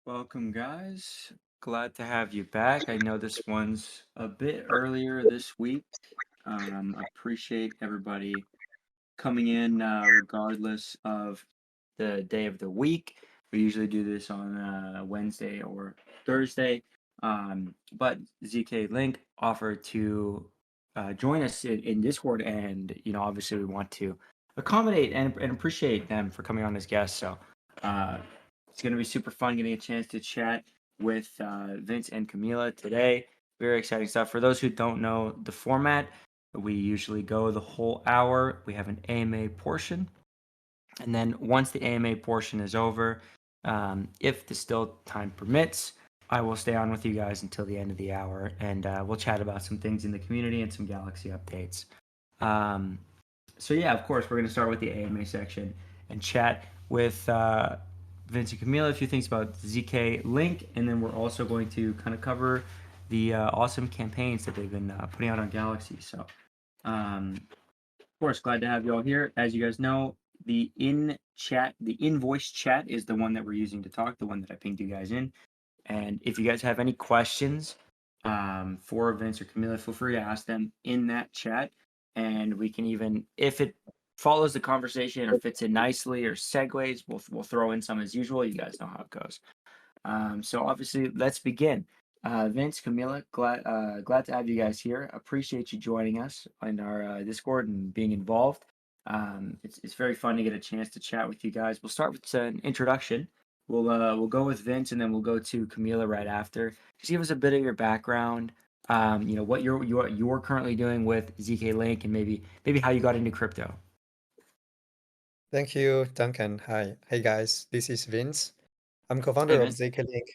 Welcome, guys. Glad to have you back. I know this one's a bit earlier this week. Appreciate everybody coming in, regardless of the day of the week. We usually do this on Wednesday or Thursday. But zkLink offered to join us in Discord, and obviously we want to accommodate and appreciate them for coming on as guests. So uh, it's going to be super fun getting a chance to chat with Vince and Camila today. Very exciting stuff. For those who don't know the format, we usually go the whole hour. We have an AMA portion. And then once the AMA portion is over, if the still time permits, I will stay on with you guys until the end of the hour, and we'll chat about some things in the community and some Galaxy updates. Um, so yeah, of course, we're going to start with the AMA section and chat with Vince and Camila a few things about zkLink, and then we're also going to kind of cover the awesome campaigns that they've been putting out on Galaxy. So, of course, glad to have you all here. As you guys know, the in-voice chat is the one that we're using to talk, the one that I pinged you guys in. And if you guys have any questions for Vince or Camila, feel free to ask them in that chat. And we can even, if it follows the conversation or fits in nicely or segues, we'll throw in some as usual. You guys know how it goes. So obviously, let's begin. Vince, Camila, glad to have you guys here. Appreciate you joining us in our Discord and being involved. It's very fun to get a chance to chat with you guys. We'll start with an introduction. We'll go with Vince, and then we'll go to Camila right after. Just give us a bit of your background. What you're currently doing with zkLink, and maybe how you got into crypto. Thank you, Duncan. Hi. Hey guys, this is Vince. I'm Hey, co-founder of Vince. zkLink.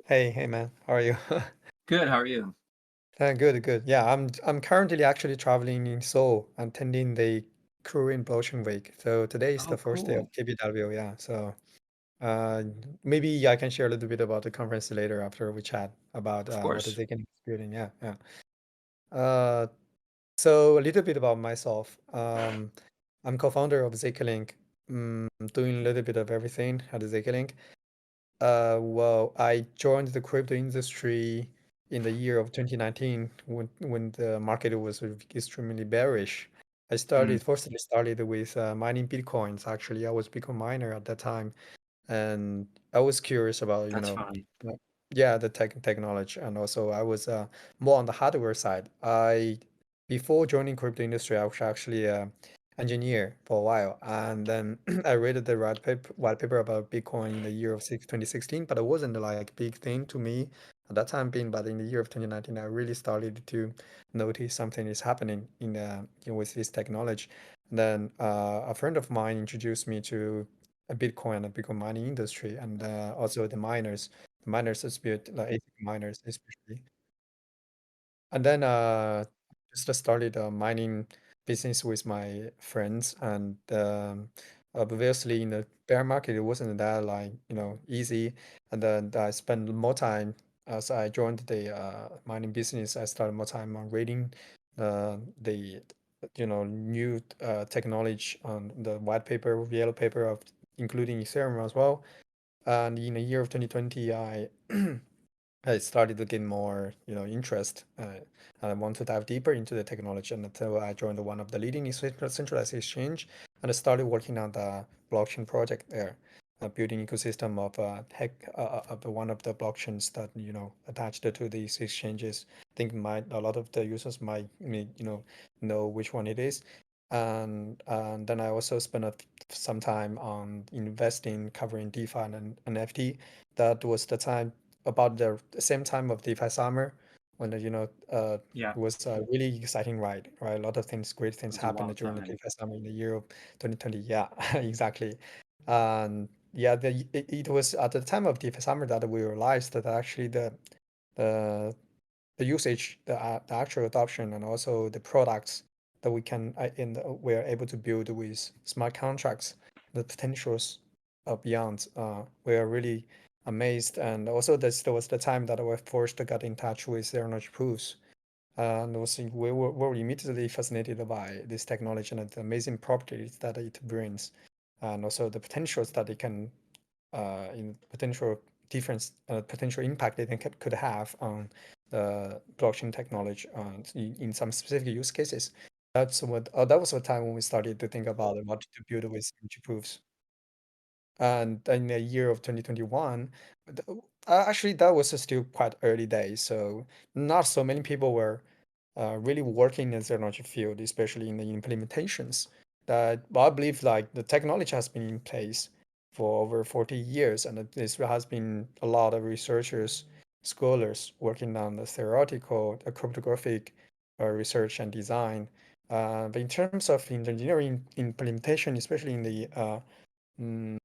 Hey man, how are you? Good. How are you? Good. Yeah, I'm currently actually traveling in Seoul, attending the Korean Blockchain Week. So today is Oh, the first day of cool. KBW, yeah. So uh maybe I can share a little bit about the conference later after we chat about Of what course. zkLink is building. Yeah. Uh so a little bit about myself. I'm co-founder of zkLink, doing a little bit of everything at zkLink. Well, I joined the crypto industry in the year of 2019 when the market was extremely bearish. Mm, Firstly started with mining Bitcoins. Actually, I was Bitcoin miner at that time, and I was curious about, that's fine. yeah, the technology, and also I was more on the hardware side. Before joining crypto industry, I was actually a engineer for a while, and then I read the white paper about Bitcoin in the year of 2016, but it wasn't like a big thing to me at that time being. But in the year of 2019, I really started to notice something is happening with this technology. And then a friend of mine introduced me to a Bitcoin and Bitcoin mining industry, and also the miners dispute, like ASIC miners especially. And then just started a mining business with my friends, and obviously in the bear market it wasn't that like easy. And then I spent more time as I joined the mining business. I started more time on reading the new technology on the white paper, yellow paper of including Ethereum as well. And in the year of 2020, I started to gain more, interest. And I want to dive deeper into the technology. And until I joined one of the leading centralized exchange, and I started working on the blockchain project there, building ecosystem of one of the blockchains that attached to these exchanges. I think a lot of the users might know which one it is. And then I also spent some time on investing, covering DeFi and NFT. That was the time about the same time of DeFi summer when Yeah, it was a really exciting ride, right? A lot of things, great it things was a happened wild during the time. DeFi summer in the year of 2020. Yeah, exactly. And yeah, it was at the time of DeFi summer that we realized that actually the the usage, the actual adoption, and also the products that we are able to build with smart contracts, the potentials are beyond. We are really amazed, and also there was the time that I was forced to get in touch with zero knowledge proofs, and also we were immediately fascinated by this technology and the amazing properties that it brings, and also the potentials that it can in potential different potential impact they could have on the blockchain technology in some specific use cases. That was the time when we started to think about what to build with energy proofs. And in the year of 2021, th- actually that was still quite early days, so not so many people were really working in the technology field, especially in the implementations. But I believe like the technology has been in place for over 40 years, and this has been a lot of researchers, scholars working on the theoretical, cryptographic research and design. But in terms of engineering implementation, especially in the mm,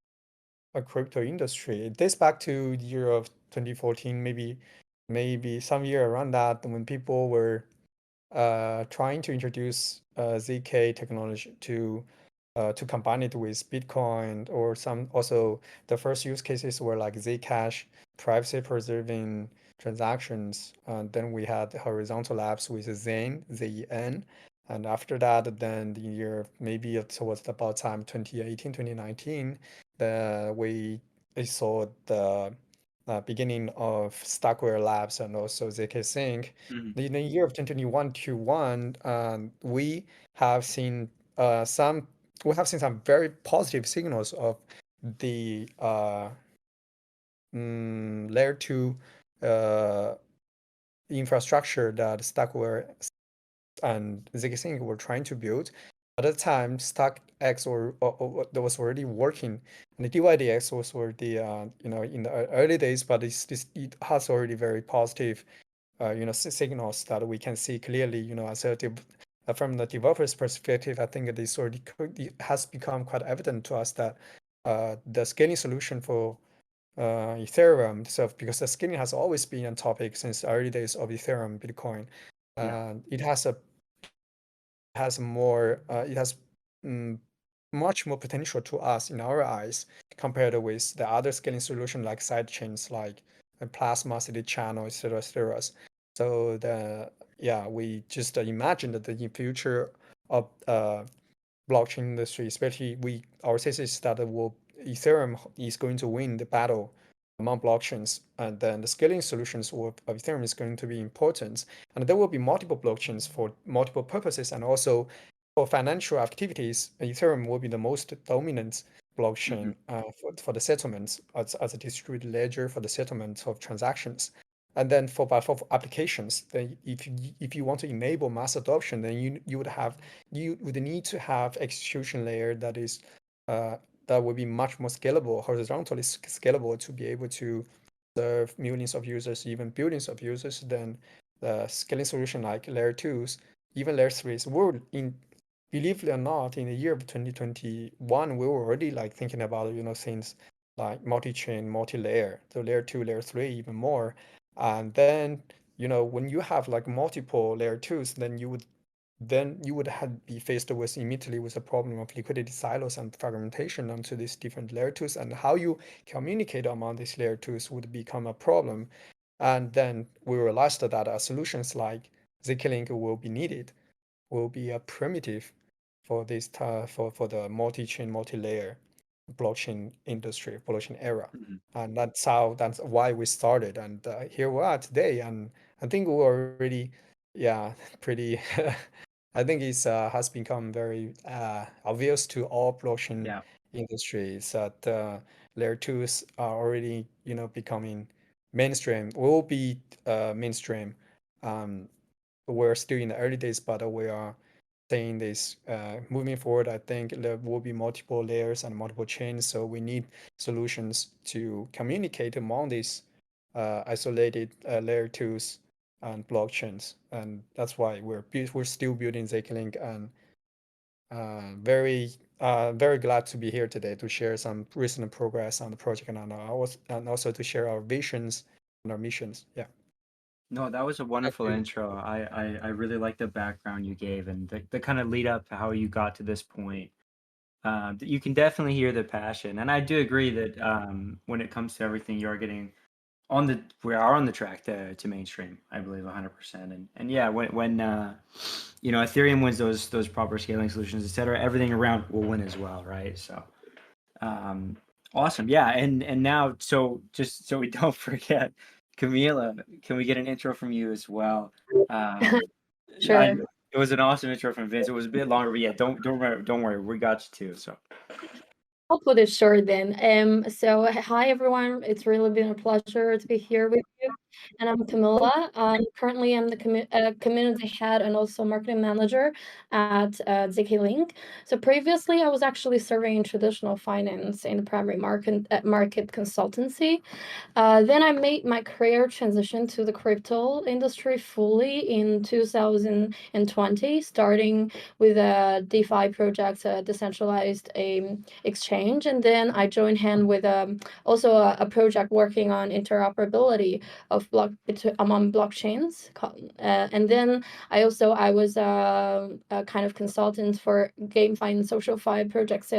crypto industry, it dates back to the year of 2014, maybe some year around that when people were trying to introduce ZK technology to combine it with Bitcoin or some also the first use cases were like Zcash, privacy preserving transactions. Then we had horizontal labs with Zen, ZEN. And after that, then the year maybe towards about time 2018, 2019, we saw the beginning of Stackware Labs and also zkSync. Mhm. In the year of 2021 Q1, have seen some we have seen some very positive signals of the layer two uh, infrastructure that Stackware and zkSync were trying to build. At the time, StackX that was already working, and the DYDX was already in the early days, but it has already very positive signals that we can see clearly, as from the developer's perspective. I think it has become quite evident to us that the scaling solution for Ethereum, so because the scaling has always been a topic since the early days of Ethereum, Bitcoin, Yeah. it has mm, much more potential to us in our eyes compared with the other scaling solution like side chains like Plasma, CD channel, etc., etc. So we just imagine that the future of blockchain industry, especially our thesis is that Ethereum is going to win the battle among blockchains, and then the scaling solutions of Ethereum is going to be important, and there will be multiple blockchains for multiple purposes, and also for financial activities, Ethereum will be the most dominant Mhm. blockchain for the settlements as a distributed ledger for the settlement of transactions. And then for applications, then if you want to enable mass adoption, then you would need to have execution layer uh, that would be much more scalable, horizontally scalable to be able to serve millions of users, even billions of users. Then the scaling solution like layer twos, even layer threes, believe it or not, in the year of 2021, we were already like thinking about things like multi-chain, multi-layer, so layer two, layer three, even more. And then when you have like multiple layer twos, then you would have be faced with immediately with the problem of liquidity silos and fragmentation onto these different layer twos, and how you communicate among these layer twos would become a problem. And then we realized that solutions like zkLink will be needed, will be a primitive for for the multi-chain, multi-layer blockchain industry, blockchain era. Mhm. And that's why we started. And here we are today. And I think we're already, yeah, pretty. I think it's has become very obvious to all blockchain Yeah. industries that layer twos are already, becoming mainstream. Will be mainstream. Um, we're still in the early days, but we are saying this moving forward. I think there will be multiple layers and multiple chains, so we need solutions to communicate among these isolated layer twos and blockchains, and that's why we're still building zkLink, and very glad to be here today to share some recent progress on the project, and also to share our visions and our missions. Yeah. No, that was a Thank wonderful you. intro. I really like the background you gave and the kind of lead up to how you got to this point. You can definitely hear the passion, and I do agree that when it comes to everything, you are getting we are on the track to mainstream. I believe 100%. And yeah, when Ethereum wins those proper scaling solutions, etc., everything around will win as well, right? So um, Awesome. Yeah. And now, so just so we don't forget, Camila, can we get an intro from you as well? Um, I Sure. it was an awesome intro from Vince. It was a bit longer, but yeah, don't worry, we got you too. So I'll put it short then. So hi everyone. It's really been a pleasure to be here with you. And I'm Camilla. Currently I'm the community head and also marketing manager at zkLink. So previously I was actually serving in traditional finance in the primary market consultancy. Then I made my career transition to the crypto industry fully in 2020, starting with a DeFi project, a decentralized exchange, and then I joined hand with also a project working on interoperability of among blockchains. And then I was a kind of consultant for GameFi and SocialFi projects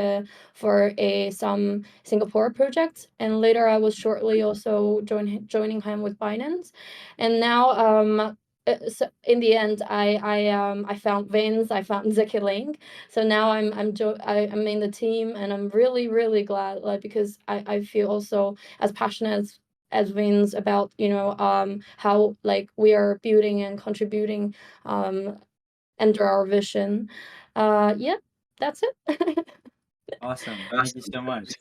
for some Singapore projects, and later I was shortly also joining him with Binance, and now so in the end I found Vince, I found zkLink, so now I'm in the team, and I'm really glad, like, because I feel also as passionate as Vince about how like we are building and contributing under our vision. Yeah, that's it. awesome. Thank you so much.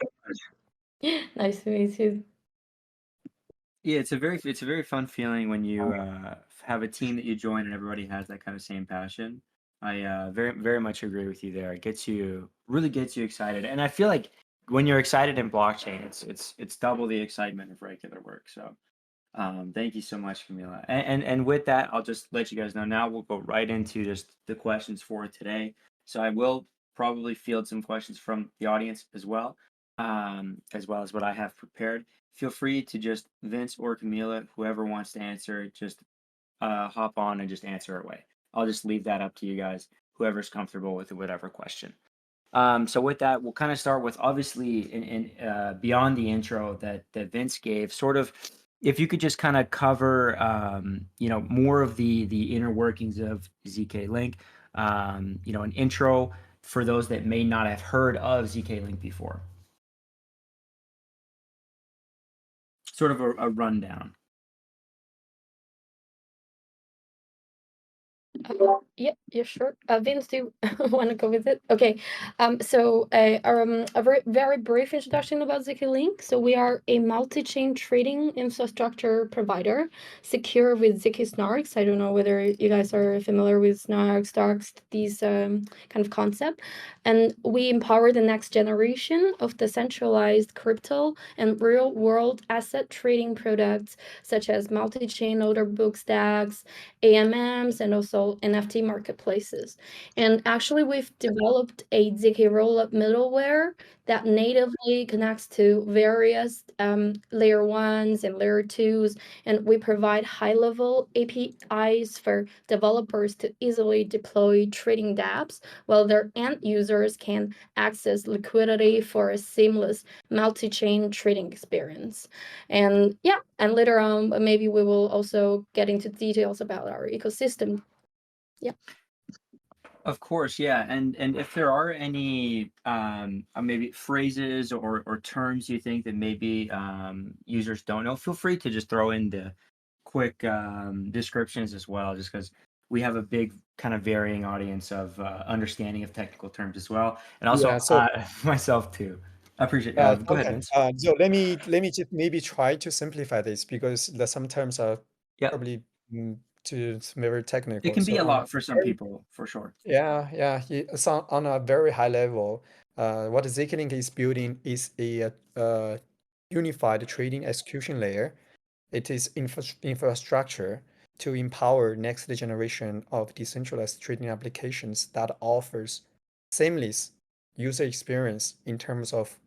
Nice to meet you. Yeah, it's a very fun feeling when you have a team that you join and everybody has that kind of same passion. I very much agree with you there. It gets you really gets you excited, and I feel like when you're excited in blockchain, it's double the excitement of regular work. So thank you so much, Camila. And with that, I'll just let you guys know. Now we'll go right into just the questions for today. So I will probably field some questions from the audience as well as what I have prepared. Feel free to just Vince or Camila, whoever wants to answer, just hop on and just answer away. I'll just leave that up to you guys, whoever's comfortable with whatever question. So with that, we'll kind of start with obviously in beyond the intro that Vince gave, sort of if you could just kind of cover more of the inner workings of zkLink, an intro for those that may not have heard of zkLink before, sort of a rundown. Yeah, yeah, sure. Vince, do you want to go with it? Okay. A very brief introduction about zkLink. So we are a multi-chain trading infrastructure provider, secure with zk snarks. I don't know whether you guys are familiar with snarks, darks, these kind of concept. And we empower the next generation of decentralized crypto and real-world asset trading products, such as multi-chain order book stacks, AMMs, and also NFT marketplaces. And actually, we've developed a ZK-Rollup middleware that natively connects to various layer ones and layer twos, and we provide high-level APIs for developers to easily deploy trading dApps, while their end users can access liquidity for a seamless multi-chain trading experience. And yeah, and later on, maybe we will also get into details about our ecosystem. Yeah. Of course, yeah, and if there are any maybe phrases or terms you think that maybe users don't know, feel free to just throw in the quick descriptions as well, just because we have a big kind of varying audience of understanding of technical terms as well, and Yeah, also so myself too. I appreciate. Go ahead, okay. Vince. So let me just maybe try to simplify this because some terms are Yep, probably very it technical. can be So a on a lot for some very people, for sure. so on a very high level, what zkLink is building is a unified trading execution layer. It is infrastructure to empower next generation of decentralized trading applications that offers seamless user experience in terms of,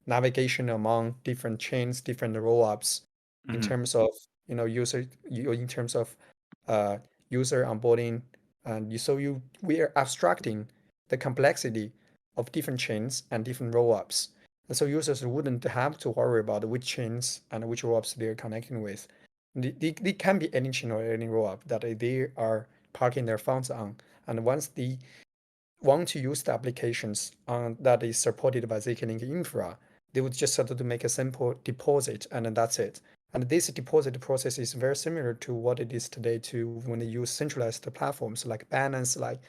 navigation among different chains, different rollups, in Hmm. terms of, in terms of uh, user onboarding, and we are abstracting the complexity of different chains and different rollups, and so users wouldn't have to worry about which chains and which rollups they're connecting with. They can be any chain or any rollup that they are parking their funds on. And once they want to use the applications that is supported by zkLink infra, they would just start to make a simple deposit, and then that's it. And this deposit process is very similar to what it is today to when they use centralized platforms like Binance, like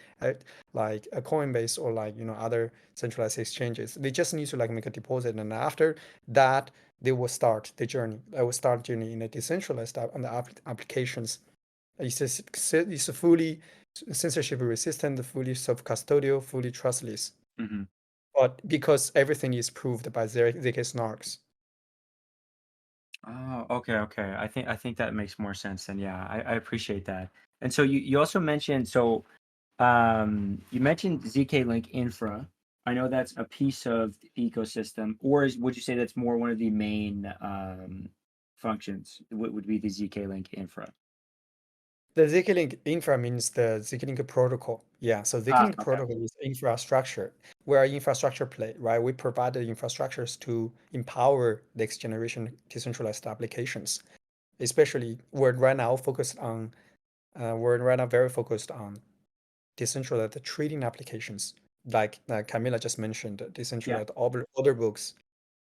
a Coinbase, or like other centralized exchanges. They just need to like make a deposit, and after that they will start the journey. They will start journey in a decentralized on the applications. It's fully censorship resistant, fully self-custodial, fully trustless. Mm-hmm. But because everything is proved by ZK snarks. Oh, okay. I think that makes more sense. And yeah, I appreciate that. And so you also mentioned you mentioned zkLink infra. I know that's a piece of the ecosystem, or would you say that's more one of the main functions? Would be the zkLink infra? The zkLink infra means the zkLink protocol. Yeah, so zkLink Okay. protocol is infrastructure. We're an infrastructure play, right? We provide the infrastructures to empower next generation decentralized applications. Especially, we're right now very focused on decentralized trading applications, like Camila just mentioned, Yeah. decentralized order books,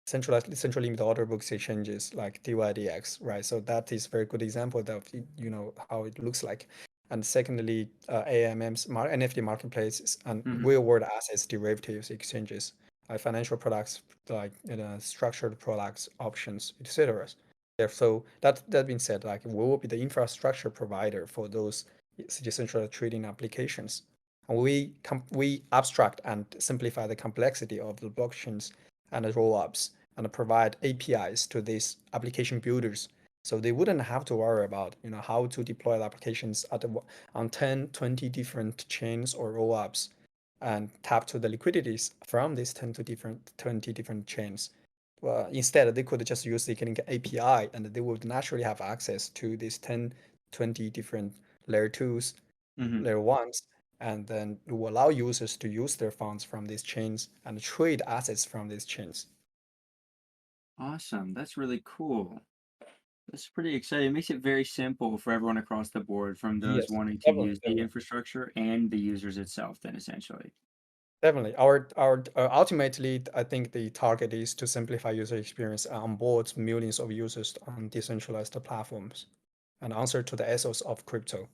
centralized central limit order books exchanges like DYDX, right? So that is a very good example of how it looks like. And secondly, AMMs, NFT marketplaces, and Mm-hmm. real world assets derivatives exchanges, like financial products, like structured products, options, etc. Yeah, so that being said, like we will be the infrastructure provider for those decentralized trading applications. And we abstract and simplify the complexity of the blockchains and the rollups and provide APIs to these application builders. So they wouldn't have to worry about, how to deploy the applications on 10, 20 different chains or rollups and tap to the liquidities from these 20 different chains. Well, instead, they could just use the zkLink API and they would naturally have access to these 10, 20 different layer twos, Mm-hmm. layer ones, and then it will allow users to use their funds from these chains and trade assets from these chains. Awesome. That's really cool. That's pretty exciting. It makes it very simple for everyone across the board, from those Yes, wanting to definitely, use the definitely. infrastructure and the users itself, then essentially. Definitely. Our ultimately, I think the target is to simplify user experience and onboard millions of users on decentralized platforms and answer to the ethos of crypto.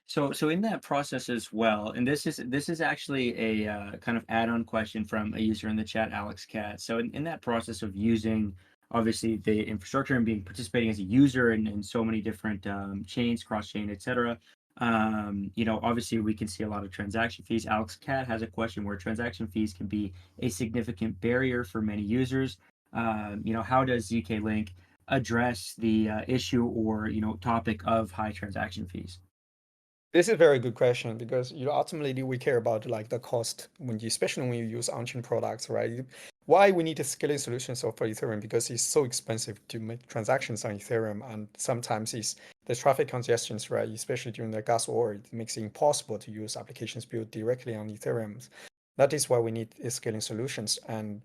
So in that process as well, and this is actually a kind of add-on question from a user in the chat, Alex Cat. So in that process of using obviously the infrastructure and being participating as a user in so many different chains, cross-chain, etc. Obviously we can see a lot of transaction fees. Alex Cat has a question where transaction fees can be a significant barrier for many users. How does zkLink address the issue or topic of high transaction fees? This is a very good question because ultimately we care about like the cost especially when you use on-chain products, right? Why we need a scaling solution for Ethereum, because it's so expensive to make transactions on Ethereum, and sometimes it's the traffic congestions, right? Especially during the gas war, it makes it impossible to use applications built directly on Ethereum. That is why we need scaling solutions. And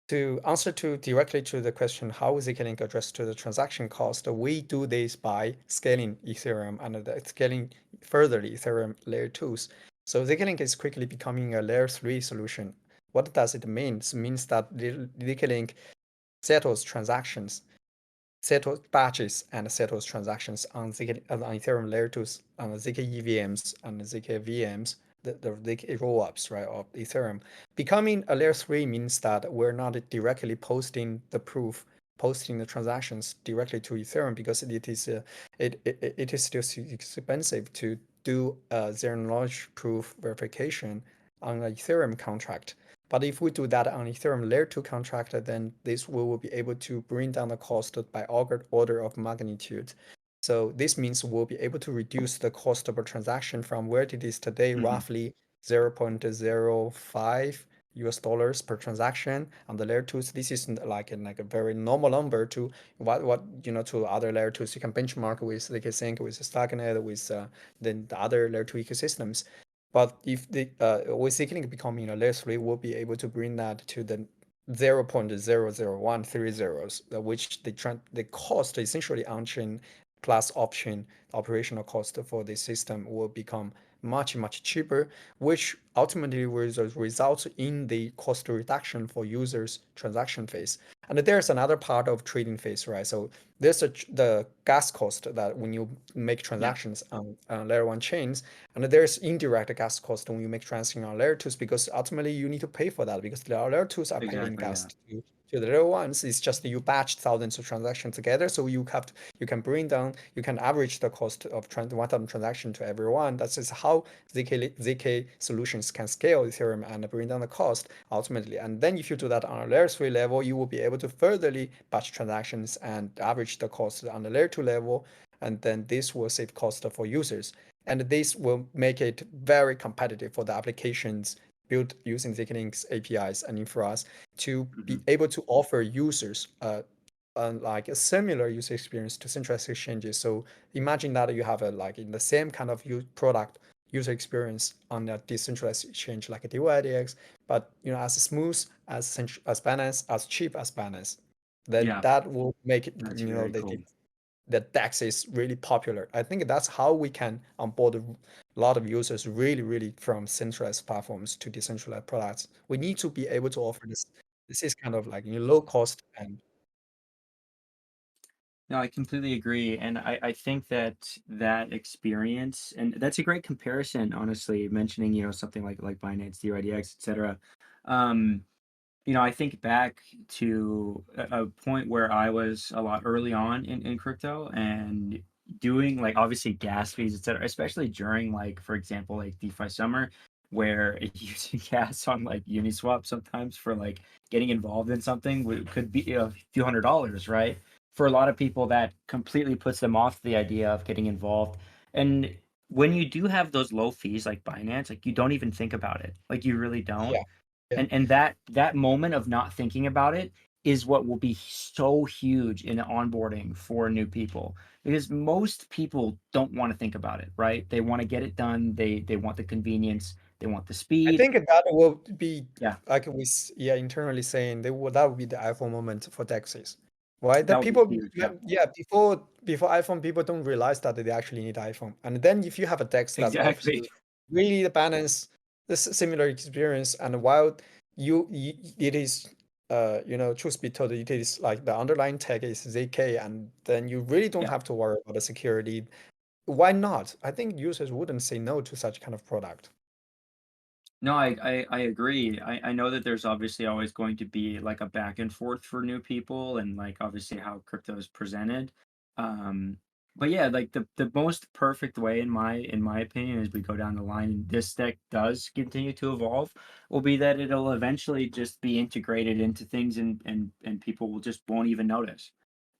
to answer directly to the question, how is zkLink addressed to the transaction cost? We do this by scaling Ethereum and scaling further Ethereum layer twos. So zkLink is quickly becoming a layer 3 solution. What does it mean? It means that zkLink settles transactions, settles batches, and settles transactions on on Ethereum layer 2s, on ZK EVMs and ZK VMs, the ZK rollups, right, of Ethereum. Becoming a layer 3 means that we're not directly posting the proof, posting the transactions directly to Ethereum, because it is still expensive to do zero knowledge proof verification on an Ethereum contract. But if we do that on Ethereum layer 2 contract, then this we will be able to bring down the cost by order of magnitude. So this means we'll be able to reduce the cost of a transaction from where it is today, Mhm. roughly 0.05 US dollars per transaction on the layer twos. This is like a very normal number to what to other layer twos. You can benchmark with zkSync, with Starknet, with then the other layer two ecosystems. But if with zkLink becoming a layer 3, we'll be able to bring that to the 0.00130, which the cost essentially on-chain plus option operational cost for the system will become much, much cheaper, which ultimately will result in the cost reduction for users' transaction phase. And there's another part of trading phase, right? So there's the gas cost that when you make Yeah, transactions on layer one chains, and there's indirect gas cost when you make transactions on layer twos, because ultimately you need to pay for that because the layer twos are paying exactly. gas Yeah. to the layer ones. It's just you batch thousands of transactions together, so you can bring down, you can average the cost of 1,000 transaction to everyone. That's just how ZK solutions can scale Ethereum and bring down the cost ultimately. And then if you do that on a layer 3 level, you will be able to furtherly batch transactions and average the cost on the layer 2 level. And then this will save cost for users. And this will make it very competitive for the applications built using zkLink's APIs and infras to Hmm. be able to offer users like a similar user experience to centralized exchanges. So imagine that you have a like in the same kind of product user experience on a decentralized exchange like a DYDX, but as smooth as Binance, as cheap as Binance. Then Yeah, that will make it, that's very cool. the DEX is really popular. I think that's how we can onboard a lot of users really, really from centralized platforms to decentralized products. We need to be able to offer this. This is kind of like low cost and No, I completely agree. And I think that that experience, and that's a great comparison, honestly, mentioning, something like Binance, DYDX, et cetera. Um, I think back to a point where I was a lot early on in crypto and doing like obviously gas fees, et cetera, especially during like, for example, like DeFi summer, where using gas on like Uniswap sometimes for like getting involved in something could be a few $100s, right? For a lot of people, that completely puts them off the idea of getting involved. And when you do have those low fees like Binance, like you don't even think about it. Like you really don't. yeah, yeah. And that moment of not thinking about it is what will be so huge in onboarding for new people, because most people don't want to think about it, right? They want to get it done. They want the convenience, they want the I speed. think that will be Yeah, like internally saying that would be the iPhone moment for Dexys, right? that That would be people, huge. Yeah, yeah, before iPhone, people don't realize that they actually need iPhone, and then if you have a Dex that offers exactly. you really the balance, this similar experience, and while it is truth be told, it is like the underlying tag is ZK, and then you really don't Yeah. have to worry about the security. Why not? I think users wouldn't say no to such kind of product. No, I agree. I know that there's obviously always going to be like a back and forth for new people and like obviously how crypto is presented. Um, but yeah, like the most perfect way in my opinion as we go down the line and this deck does continue to evolve will be that it'll eventually just be integrated into things and people will just won't even notice.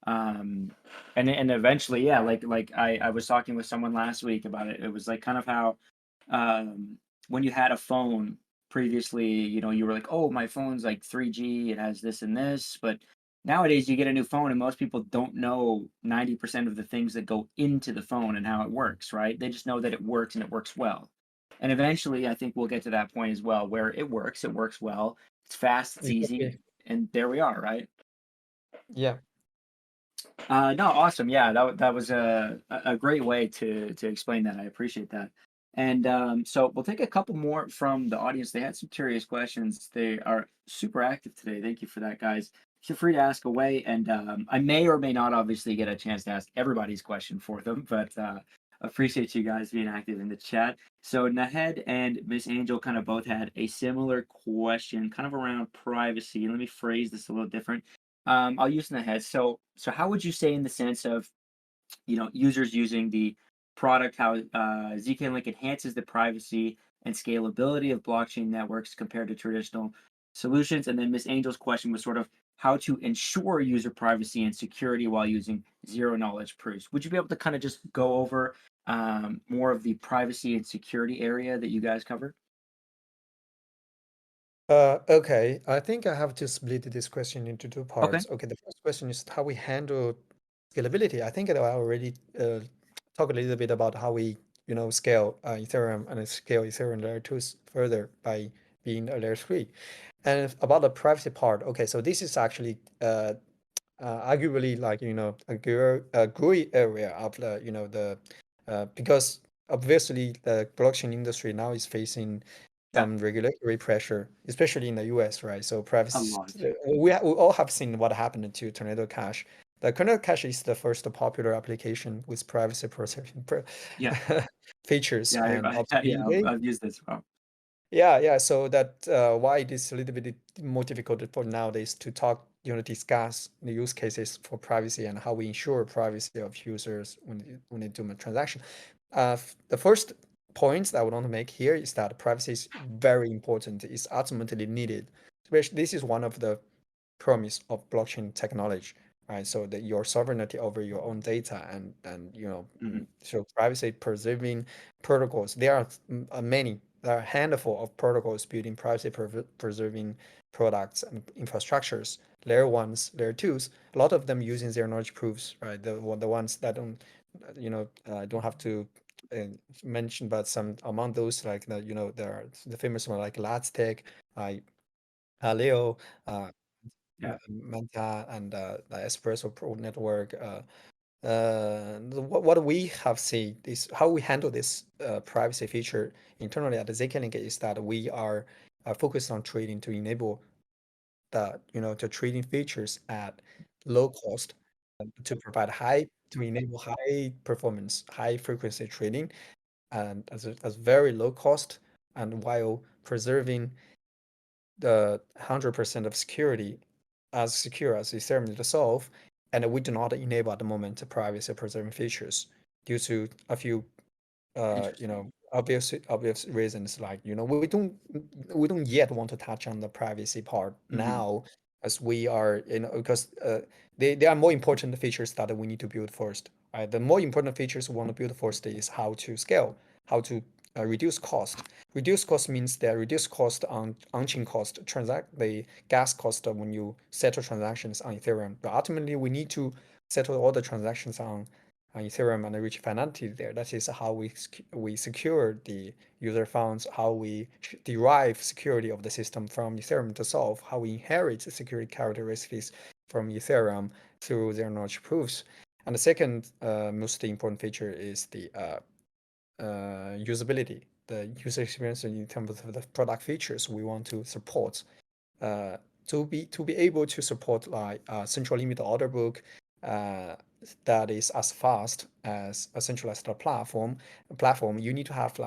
Um, and eventually, yeah, like I was talking with someone last week about it. It was like kind of how um when you had a phone previously, you were like, oh, my phone's like 3G, it has this and this. But nowadays, you get a new phone, and most people don't know 90% of the things that go into the phone and how it works, right? They just know that it works and it works well. And eventually, I think we'll get to that point as well where it works well, it's fast, it's easy, Exactly. and there we are, right? Yeah. No, awesome. Yeah, that was a great way to explain that. I appreciate that. And so we'll take a couple more from the audience. They had some curious questions. They are super active today. Thank you for that, guys. Feel free to ask away, and I may or may not obviously get a chance to ask everybody's question for them, but appreciate you guys being active in the chat. So Nahed and Miss Angel kind of both had a similar question, kind of around privacy. Let me phrase this a little different. I'll use in the head. So how would you say in the sense of, users using the product, how zkLink enhances the privacy and scalability of blockchain networks compared to traditional solutions? And then Miss Angel's question was sort of how to ensure user privacy and security while using zero knowledge proofs. Would you be able to kind of just go over more of the privacy and security area that you guys covered? Okay, I think I have to split this question into two Okay. parts. Okay, the first question is how we handle scalability. I think that I already talked a little bit about how we, scale Ethereum and scale Ethereum layer 2s further by being a layer 3. And about the privacy part, okay, so this is actually arguably like, a gray area of the, because obviously the blockchain industry now is facing Yeah, some regulatory pressure, especially in the US, right? So a privacy, lot. we all have seen what happened to Tornado Cash. The Tornado Cash is the first popular application with privacy preserving Yeah, features, yeah, and yeah. obviously I've used this as well. yeah. So that why it is a little bit more difficult for nowadays to talk, discuss the use cases for privacy and how we ensure privacy of users when they do a transaction. The first point that I would want to make here is that privacy is very important. It's ultimately needed. Especially, this is one of the promise of blockchain technology, right? So that your sovereignty over your own data and Hmm. so privacy preserving protocols. There are many. There are a handful of protocols building privacy preserving products and infrastructures. Layer ones, layer twos. A lot of them using zero knowledge proofs, right? The ones that don't have to uh, mention, but some among those like there are the famous one like Latstech, like Leo, uh, Yeah. Manta, and the Espresso Pro network. What we have seen is how we handle this privacy feature internally at the zkLink is that we are focused on trading to enable the trading features at low cost to provide to enable high performance, high frequency trading, and as very low cost, and while preserving the 100% of security as secure as Ethereum to solve, and we do not enable at the moment privacy preserving features due to a few Interesting. obvious reasons like we don't yet want to touch on the privacy part Hmm. now as we are because they are more important features that we need to build first, right? The more important features we want to build first is how to scale, how to reduce cost. Reduce cost means that reduce cost on chain cost, transact the gas cost when you settle transactions on Ethereum. But ultimately, we need to settle all the transactions on Ethereum and reach finality there. That is how we secure the user funds, how we derive security of the system from Ethereum to solve, how we inherit security characteristics from Ethereum through zero knowledge proofs. And the second most important feature is the usability, the user experience in terms of the product features we want to support. Uh, to be able to support like a central limit order book uh, that is as fast as a centralized platform, you need to have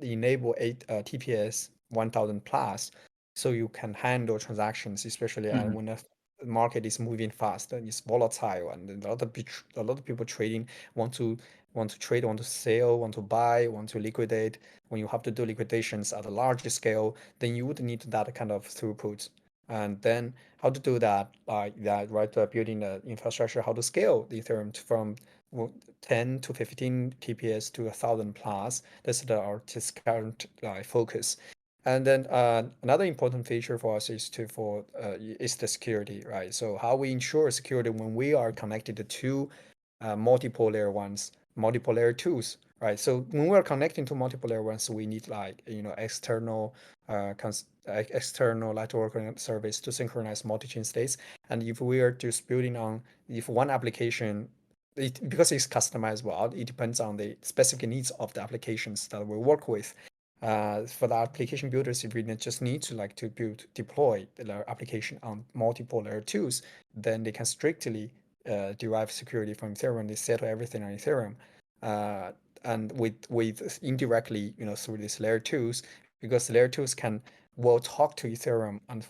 enable 8 TPS 1000 plus, so you can handle transactions, especially Hmm. when the market is moving fast and it's volatile, and a lot of people trading want to trade, want to sell, want to buy, want to liquidate. When you have to do liquidations at a large scale, then you would need that kind of throughput. And then how to do that, like that, right? Building the infrastructure, how to scale the Ethereum from 10 to 15 TPS to 1,000 plus. That's our just current focus. And then another important feature for us is the security, right? So how we ensure security when we are connected to multiple layer ones, multiple layer twos, right? So when we're connecting to multiple layer ones, we need external network service to synchronize multi-chain states. And if we are just building on, if one application, because it's customizable, it depends on the specific needs of the applications that we work with. For the application builders, if we just need to deploy their application on multiple layer twos, then they can strictly derive security from Ethereum. They settle everything on Ethereum, uh, and with indirectly, through these layer twos, because layer twos will talk to Ethereum and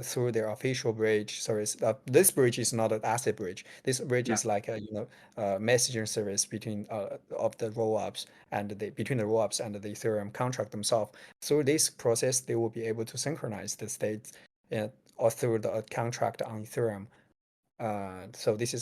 through their official bridge service. This bridge is not an asset bridge. This bridge Yeah, is like a messaging service between of the rollups and between the rollups and the Ethereum contract themselves. Through this process, they will be able to synchronize the states or through the contract on Ethereum. So this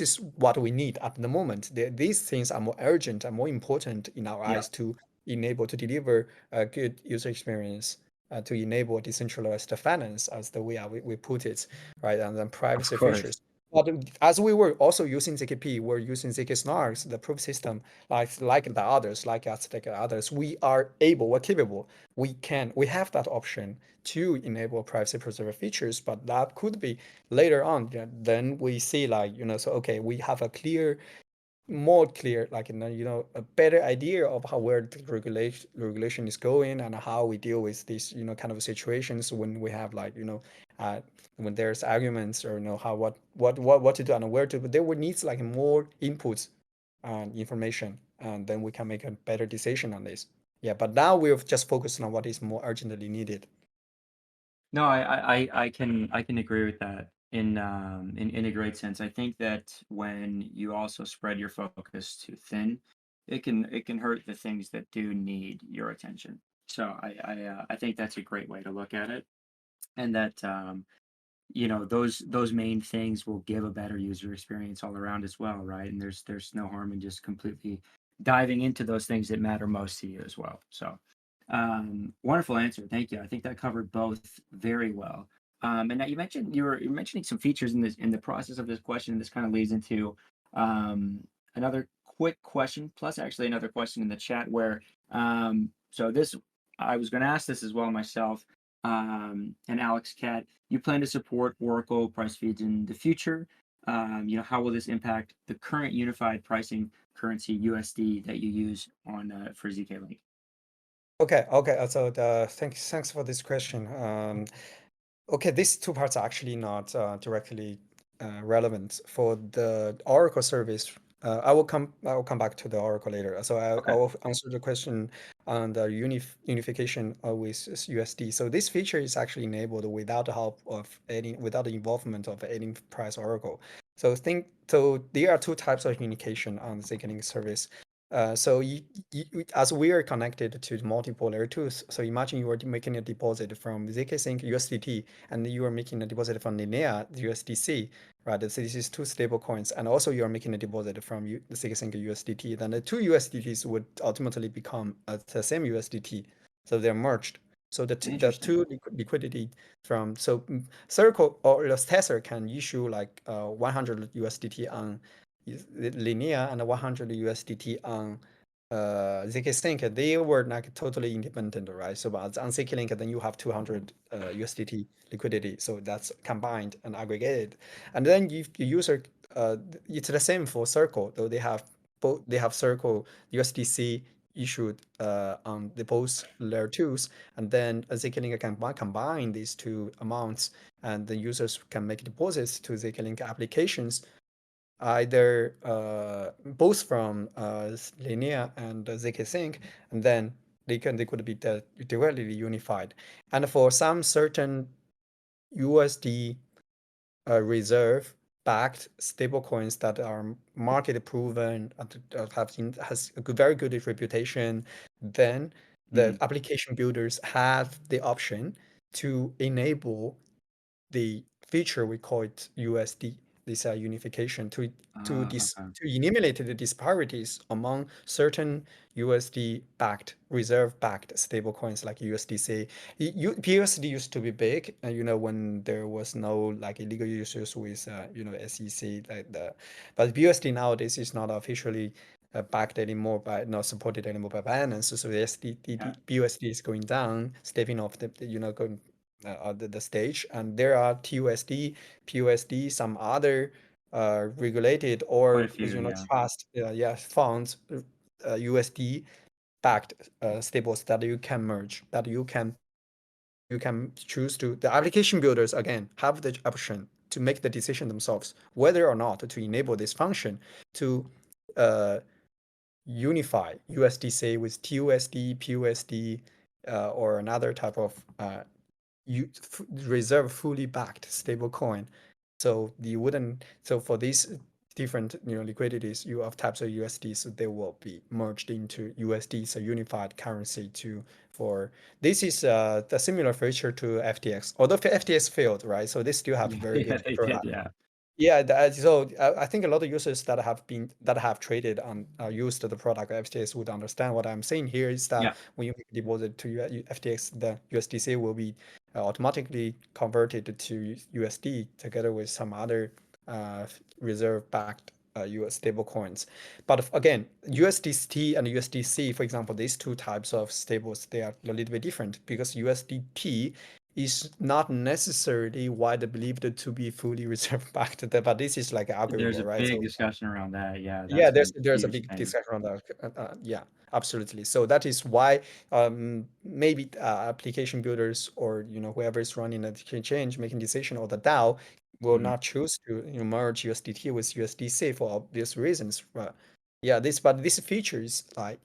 is what we need at the moment. These things are more urgent and more important in our yeah, eyes to enable to deliver a good user experience, to enable decentralized finance as the way we put it, right? And then of privacy course. features. But as we were also using ZKP, we're using ZK Snarks, the proof system, like the others, like us, like others. We're capable. We have that option to enable privacy preserver features, but that could be later on. Then we see so okay, we have a clear more clear, like a better idea of how where the regulation is going and how we deal with these kind of situations when we have like uh, when there's arguments or how what to do and where to. But there would needs like more inputs and information, and then we can make a better decision on this. Yeah, but now we're just focusing on what is more urgently needed. No, I can agree with that in a great sense. I think that when you also spread your focus too thin, it can hurt the things that do need your attention. So I think that's a great way to look at it, and that those main things will give a better user experience all around as well, right? And there's no harm in just completely diving into those things that matter most to you as well. So wonderful answer, thank you. I think that covered both very well. And now you're mentioning some features in the process of this question. This kind of leads into another quick question, plus actually another question in the chat where so this I was going to ask this as well myself. And Alex Cat, you plan to support Oracle price feeds in the future? How will this impact the current unified pricing currency USD that you use on for zkLink? Okay. So thanks for this question. Okay, these two parts are actually not directly relevant for the Oracle service. I will come back to the Oracle later. So I Okay. will answer the question on the unification with USD. So this feature is actually enabled without the help of without the involvement of any price Oracle. So there are two types of communication on the zkLink service. So as we are connected to multiple layer twos, so imagine you are making a deposit from zkSync USDT, and you are making a deposit from Linea USDC, right? So this is two stable coins, and also you are making a deposit from the zkSync USDT. Then the two USDTs would ultimately become the same USDT, so they're merged. So the Interesting. two liquidity from Circle or the Tether can issue like 100 USDT on Linea and 100 USDT on zkSync, they were like totally independent, right? So but on zkLink, then you have 200 USDT liquidity. So that's combined and aggregated. And then if the user, it's the same for Circle, though they have Circle USDC issued on the both layer twos, and then zkLink can combine these two amounts, and the users can make deposits to zkLink applications either both from Linea and zkSync, and then they could be directly unified. And for some certain USD reserve backed stablecoins that are market proven has a very good reputation, then the Mhm. application builders have the option to enable the feature we call it USD, this unification Okay. to eliminate the disparities among certain USD backed reserve backed stablecoins like USDC. BUSD used to be big, when there was no like illegal issues with SEC but BUSD nowadays is not officially backed anymore by not supported anymore by Binance. So Yeah. BUSD is going down, stepping off going the stage, and there are TUSD, PUSD, some other regulated Quite a or few. Yeah. trust funds, USD backed stables that you can merge, that you can choose to. The application builders again have the option to make the decision themselves whether or not to enable this function to uh, unify USDC with TUSD, PUSD, or another type of you reserve fully backed stable coin. So you wouldn't, so for these different liquidities, you have types of USD, so they will be merged into USD, so unified currency to for this is the similar feature to FTX, although FTX failed, right? So they still have Yeah. very Yeah. good They did. product. Yeah. Yeah, so I think a lot of users that have traded on used the product FTX would understand what I'm saying here is that Yeah. when you make a deposit to FTX, the USDC will be automatically converted to USD together with some other reserve-backed US stable coins. But again, USDT and USDC, for example, these two types of stables, they are a little bit different because USDT is not necessarily widely believed to be fully reserve backed, but this is like There's arguable, a right? big So discussion around that. Yeah, yeah, that's a there's a huge big thing. discussion on that. Yeah, absolutely. So that is why maybe application builders or whoever is running the exchange making decision or the DAO will Mhm. not choose to merge USDT with USDC for obvious reasons. Yeah, but this feature is like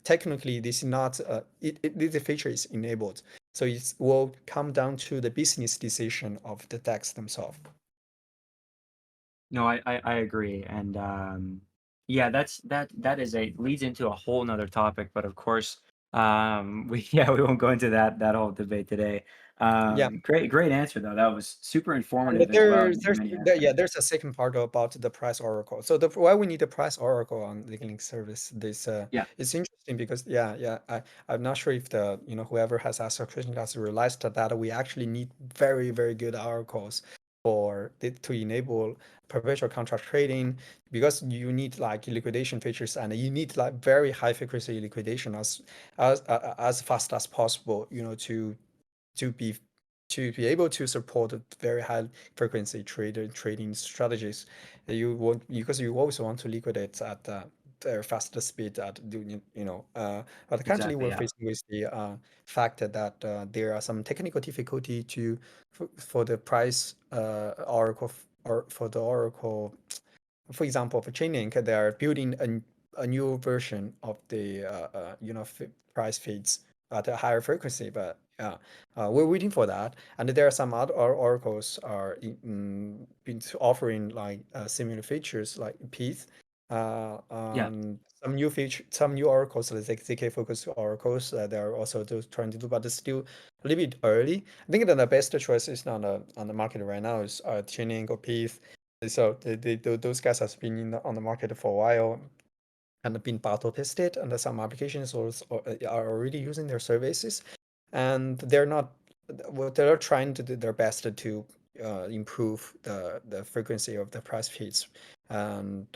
technically this is not this feature is enabled, so it will come down to the business decision of the DEX themselves. No, I agree, and yeah, that is a leads into a whole nother topic, but of course, we yeah we won't go into that whole debate today. Yeah. Great answer though. That was super And informative as well in many yeah, aspects. there's a second part about the price oracle. So why we need a price oracle on the link service, this Yeah. it's interesting because I'm not sure if the whoever has asked a question has realized that we actually need very good oracles to enable perpetual contract trading, because you need like liquidation features and you need like very high frequency liquidation as fast as possible, to be able to support a very high frequency trading strategies. You want, because you also want to liquidate at very fast speed at doing, but currently Exactly. we're Yeah. facing with the fact that there are some technical difficulty for the price oracle or for the oracle. For example, for Chainlink, they are building a new version of the price feeds at a higher frequency. But yeah, we're waiting for that. And there are some other oracles are been offering like similar features like PETH. Yeah. Some new some new oracles, like ZK focused oracles, they are also trying to do, but it's still a little bit early. I think that the best choice is on the market right now is Chainlink or PETH. So those guys has been on the market for a while and been battle tested, and some applications also are already using their services, and they're not. What they're trying to do their best to improve the frequency of the price feeds, and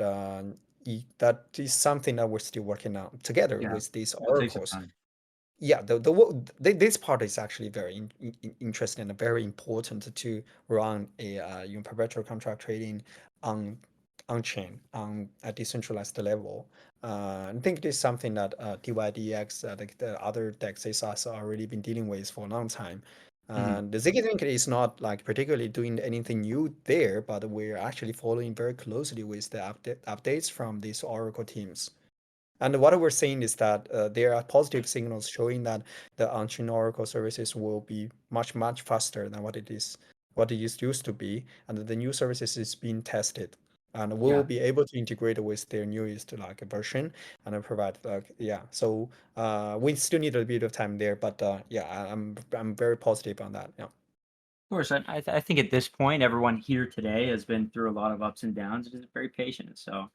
that is something that we're still working on together Yeah. with these It'll take some oracles. time. Yeah, this part is actually very interesting and very important to run a perpetual contract trading on chain on a decentralized level. I think this is something that DYDX, like the other DEXs, has already been dealing with for a long time. Mhm. The zkLink is not like particularly doing anything new there, but we're actually following very closely with the updates from these Oracle teams. And what we're saying is that there are positive signals showing that the on-chain Oracle services will be much faster than what it used to be, and the new services is being tested, and we will Yeah. be able to integrate with their newest like version and provide like yeah. So we still need a bit of time there, but yeah, I'm very positive on that. Yeah. Of course, I think at this point, everyone here today has been through a lot of ups and downs and is very patient. So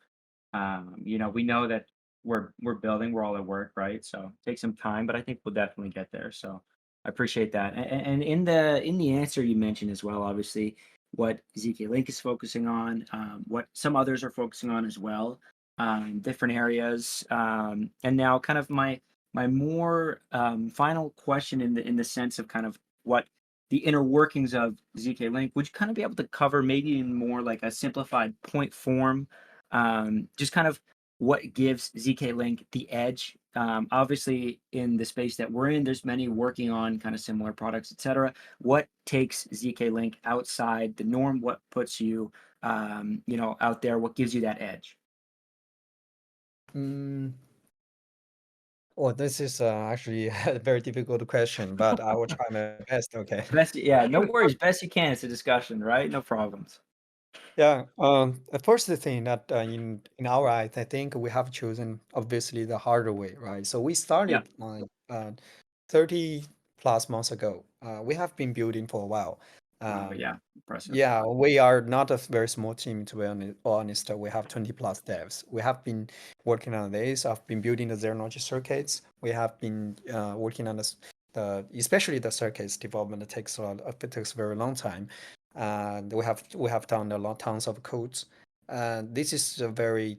we know that we're building, we're all at work, right? So take some time, but I think we'll definitely get there. So I appreciate that. And in the answer you mentioned as well, obviously what zkLink is focusing on, what some others are focusing on as well, different areas. And now kind of my more final question in the sense of kind of what the inner workings of zkLink, would you kind of be able to cover maybe in more like a simplified point form, just kind of what gives zkLink the edge. Obviously, in the space that we're in, there's many working on kind of similar products, etc. What takes zkLink outside the norm? What puts you, out there? What gives you that edge? Mm, well, this is actually a very difficult question, but I will try my best. Okay. Best, yeah, no worries. Best you can. It's a discussion, right? No problems. Yeah, first the thing that in our eyes, I think we have chosen obviously the harder way, right? So we Yeah. started like 30 plus months ago. We have been building for a while. Wow. Um, Yeah. Impressive. yeah, we are not a very small team, to be honest. We have 20 plus devs. We have been working on this. I've been building the zero knowledge circuits. We have been working on especially the circuits development. It takes a very long time, and we have done a lot tons of codes. This is a very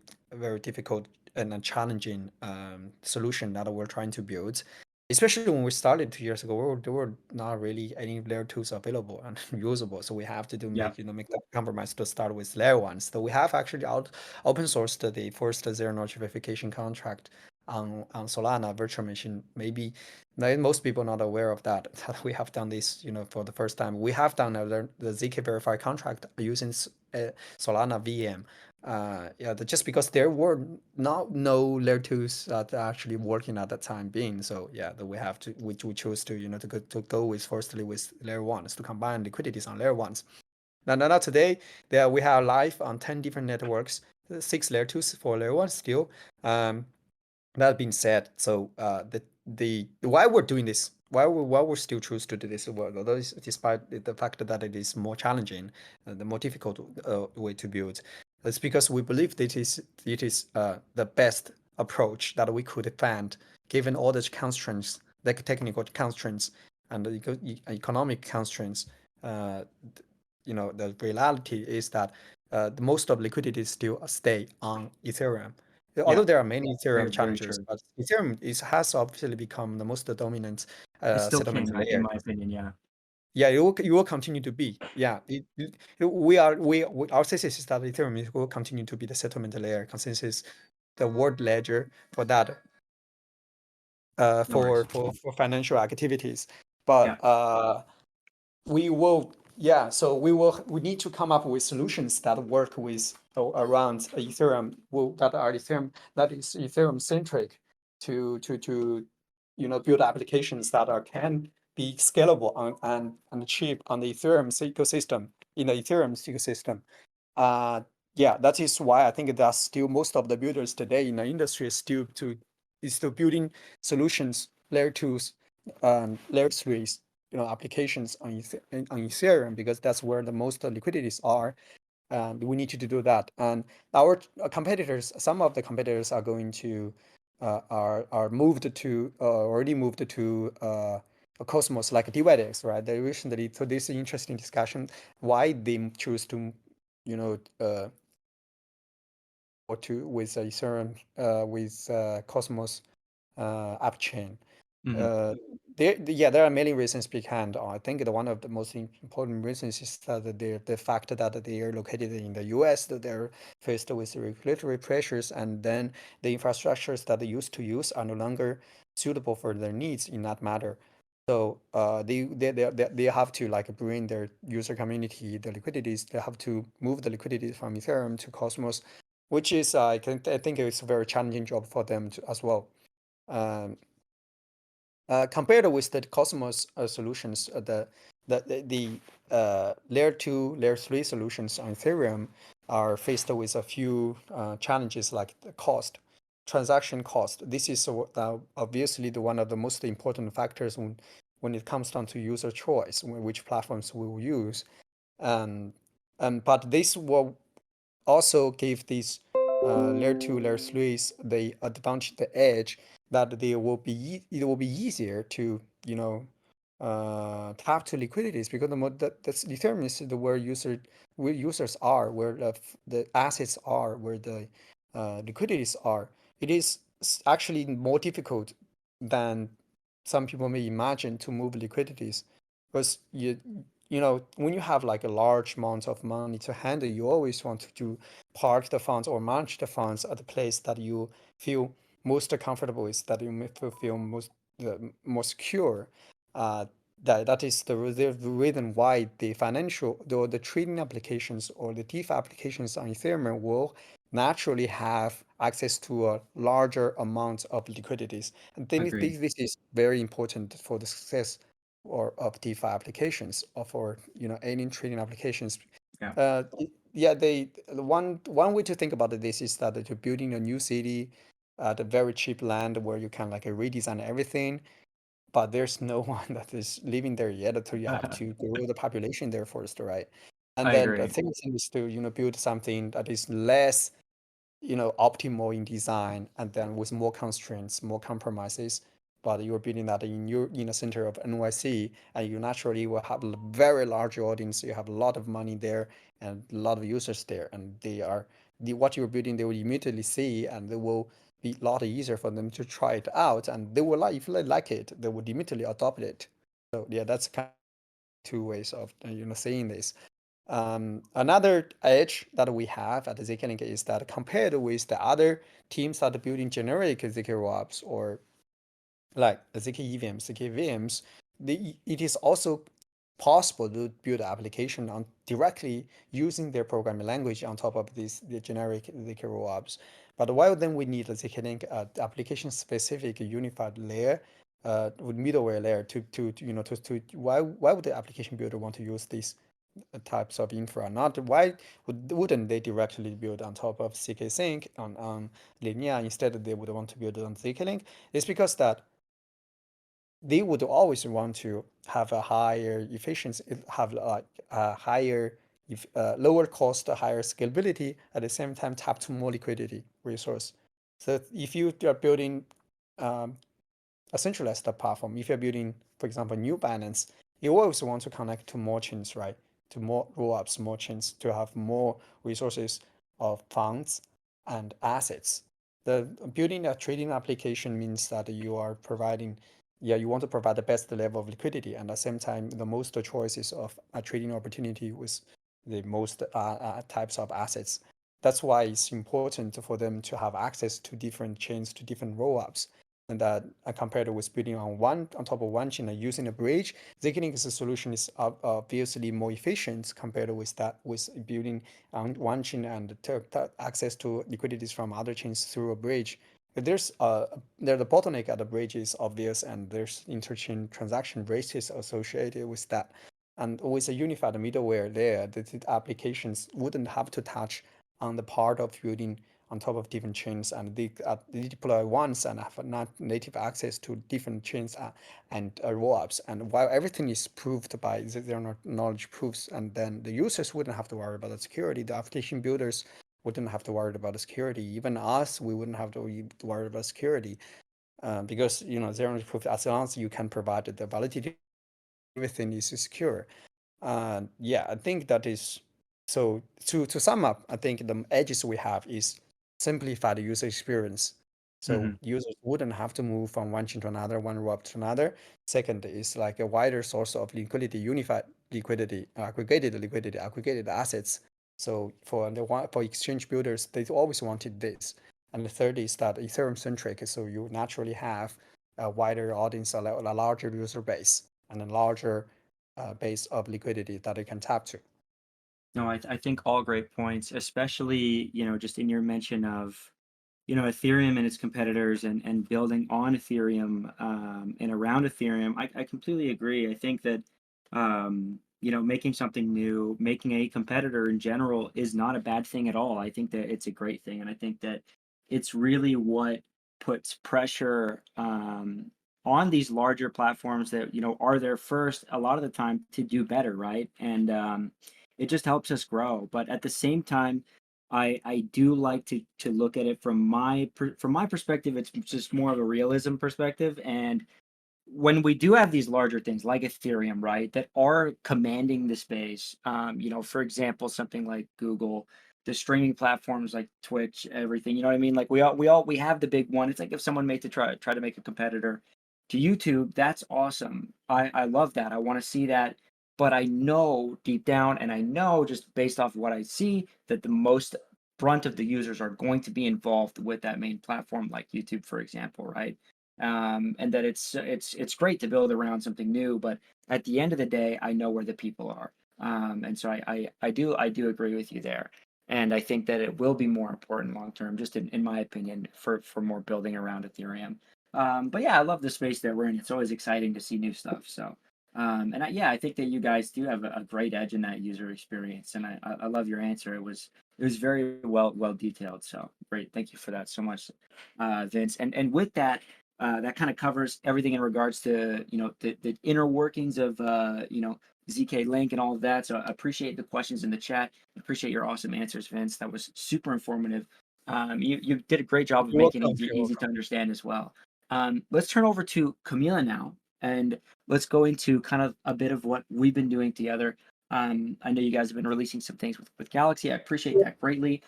difficult and a challenging solution that we're trying to build. especially when we started 2 years ago, there were not really any layer twos available and usable. So we have to Yeah. make the compromise to start with layer ones. So we have actually open sourced the first zero knowledge verification contract on Solana virtual machine. Maybe most people not aware of that. That we have done this, for the first time. We have done the ZK verify contract using Solana VM. Just because there were no layer twos that are actually working at the time being. So yeah, that we have to we chose to to go with firstly with layer ones to combine liquidities on layer ones. Now today, we have live on 10 different networks, 6 layer twos for layer one still. That being said, so the why we're doing this, why we still choose to do this work, although despite the fact that it is more challenging, the more difficult way to build, it's because we believe that it is the best approach that we could find given all the constraints, like technical constraints and the economic constraints. Uh, the reality is that the most of liquidity still stay on Ethereum. Yeah. Although there are many Very, Ethereum very challengers, true. but Ethereum has obviously become the most dominant It's still settlement king, in layer. my opinion. Yeah. Yeah, it will continue to be. Yeah, our thesis is that Ethereum will continue to be the settlement layer consensus, the world ledger for that No worries. for financial activities. Yeah. But we will so we need to come up with solutions that work with around Ethereum that is Ethereum centric to build applications that can be scalable and cheap on the Ethereum ecosystem in the Ethereum ecosystem. That is why I think that still most of the builders today in the industry is still building solutions layer twos, layer threes, applications on Ethereum because that's where the most liquidities are. And we need to do that. And our competitors, some of the competitors are going to are moved to already moved to Cosmos like DYDX, right? They recently, so this is interesting discussion why they choose to or to with Ethereum with Cosmos app chain. Mhm. There are many reasons behind. I think one of the most important reasons is that the fact that they are located in the US, that they're faced with regulatory pressures, and then the infrastructures that they used to use are no longer suitable for their needs in that matter. So they have to like bring their user community the liquidities. They have to move the liquidity from Ethereum to Cosmos, which is I think it's a very challenging job for them as well. Um, Compared with the Cosmos solutions, the layer 2, layer 3 solutions on Ethereum are faced with a few challenges like the cost, transaction cost. This is obviously one of the most important factors when it comes down to user choice, which platforms we will use. But this will also give these layer 2, layer 3s the advantage, the edge that it will be easier to tap to liquidities because that's determines where users are, where the assets are, where the liquidities are. It is actually more difficult than some people may imagine to move liquidities because when you have like a large amount of money to handle, you always want to park the funds or manage the funds at the place that you feel most comfortable with, that you may feel more secure. Uh, that is the reason why the trading applications or the DeFi applications on Ethereum will naturally have access to a larger amount of liquidities. And Agreed. this is very important for the success or of DeFi applications or for any trading applications. Yeah. The one way to think about this is that you're building a new city at a very cheap land where you can like redesign everything, but there's no one that is living there yet, so you have to grow the population there first, right? And I then the agree. thing is to build something that is less optimal in design and then with more constraints, more compromises. But you're building that in the center of NYC, and you naturally will have a very large audience. You have a lot of money there and a lot of users there, and what you're building they will immediately see, and they will be a lot easier for them to try it out, and they will like, if they like it, they would immediately adopt it. So yeah, that's kind of two ways of saying this. Another edge that we have at zkLink is that compared with the other teams that are building generic zk-Rollups or like zk-EVMs, zk-VMs, it is also possible to build an application on directly using their programming language on top of the generic zk-Rollups. But why then we need a zkLink application-specific unified layer with middleware layer to why would the application builder want to use these types of infra? Not why wouldn't they directly build on top of zk-Sync on Linear? Instead, they would want to build it on zkLink. It's because that they would always want to have a higher efficiency, have like a higher, lower cost, higher scalability, at the same time tap to more liquidity resource. So if you are building a centralized platform, if you're building, for example, new Binance, you always want to connect to more chains, right? To more rollups, more chains, to have more resources of funds and assets. The building a trading application means that you are providing, you want to provide the best level of liquidity, and at the same time, the most choices of a trading opportunity with the most types of assets. That's why it's important for them to have access to different chains, to different rollups. And that compared with building on top of one chain and using a bridge, zkLink's solution is obviously more efficient compared with building on one chain and access to liquidities from other chains through a bridge. There's the bottleneck at the bridge is obvious, and there's interchain transaction rates associated with that. And with a unified middleware there, the applications wouldn't have to touch on the part of building on top of different chains, and they deploy once and have not native access to different chains and rollups. And while everything is proved by their knowledge proofs, and then the users wouldn't have to worry about the security, the application builders wouldn't have to worry about the security. Even us, we wouldn't have to worry about security because zero knowledge proof, as long as you can provide the validity, everything is secure. Yeah, I think that is so. To sum up, I think the edges we have is simplify the user experience. So users wouldn't have to move from one chain to another, one rollup to another. Second is like a wider source of liquidity, unified liquidity, aggregated liquidity, aggregated assets. So for exchange builders, they always wanted this. And the third is that Ethereum centric, so you naturally have a wider audience, a larger user base, and a larger base of liquidity that you can tap to. No, I think all great points, especially, just in your mention of, Ethereum and its competitors and building on Ethereum and around Ethereum. I completely agree. I think that, making something new, making a competitor in general is not a bad thing at all. I think that it's a great thing. And I think that it's really what puts pressure on these larger platforms that, are there first a lot of the time to do better, right? And it just helps us grow. But at the same time, I do like to look at it from my perspective. It's just more of a realism perspective. And when we do have these larger things like Ethereum, right, that are commanding the space, for example, something like Google, the streaming platforms like Twitch, everything, you know what I mean? Like we have the big one. It's like if someone made to try to make a competitor to YouTube, that's awesome. I love that. I want to see that. But I know deep down, and I know just based off of what I see, that the most brunt of the users are going to be involved with that main platform, like YouTube, for example, right? And that it's great to build around something new, but at the end of the day, I know where the people are, and so I do agree with you there, and I think that it will be more important long term, just in my opinion, for more building around Ethereum. But yeah, I love the space that we're in. It's always exciting to see new stuff. So. And I think that you guys do have a great edge in that user experience, and I love your answer. It was very well detailed. So great, thank you for that so much, Vince. And with that, that kind of covers everything in regards to the inner workings of zkLink and all of that. So I appreciate the questions in the chat. Appreciate your awesome answers, Vince. That was super informative. You did a great job of You're making it welcome. You're easy to welcome. understand as well. Let's turn over to Camila now, and let's go into kind of a bit of what we've been doing together. I know you guys have been releasing some things with Galxe. I appreciate that greatly.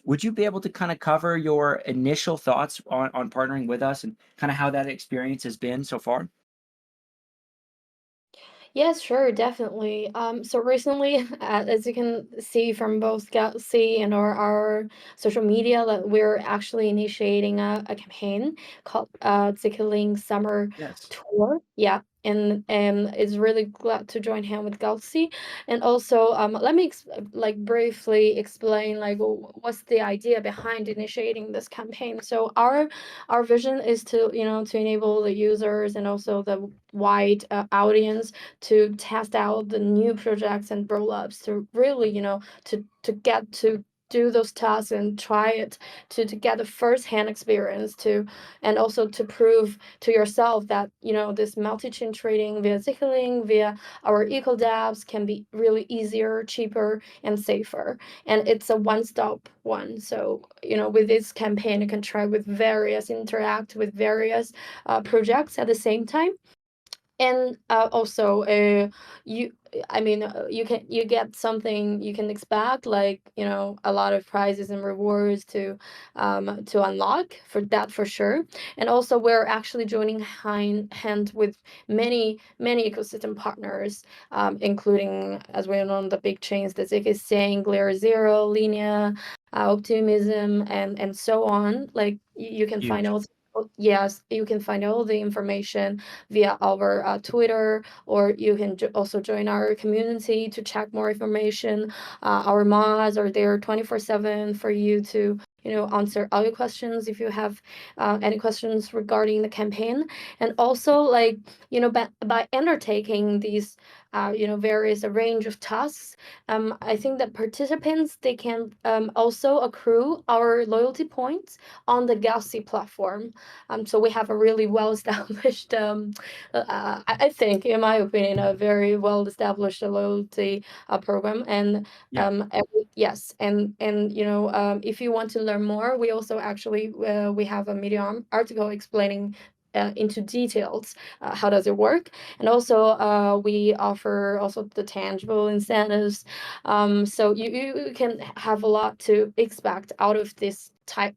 Would you be able to kind of cover your initial thoughts on partnering with us and kind of how that experience has been so far? Yes, sure, definitely. So recently, as you can see from both Galxe and our social media, that we're actually initiating a campaign called zkLink Summer Yes. Tour. Yeah, and is really glad to join hand with Galxe. And also, let me like briefly explain like what's the idea behind initiating this campaign. So our vision is to to enable the users and also the wide audience to test out the new projects and roll-ups to really, to get to do those tasks and try it to get a first-hand experience to and also to prove to yourself that this multi-chain trading via zkLink via our eco dApps can be really easier, cheaper, and safer. And it's a one-stop one. So with this campaign you can try with various interact with various projects at the same time. And also you I mean you get something you can expect, like a lot of prizes and rewards to unlock for that, for sure. And also we're actually joining hand with many ecosystem partners, including, as we know, the big chains, the ZK, Layer Zero, Linea, Optimism, and so on. Like you can find Huge. all. Yes, you can find all the information via our Twitter, or you can also join our community to check more information. Our mods are there 24/7 for you to answer all your questions if you have any questions regarding the campaign. And also, like by undertaking these various range of tasks, I think that participants, they can also accrue our loyalty points on the Galxe platform. So we have a really well established I think, in my opinion, a very well established loyalty program. And Yeah. yes, and if you want to learn more, we also actually we have a Medium article explaining into details how does it work. And also we offer also the tangible incentives, so you can have a lot to expect out of this type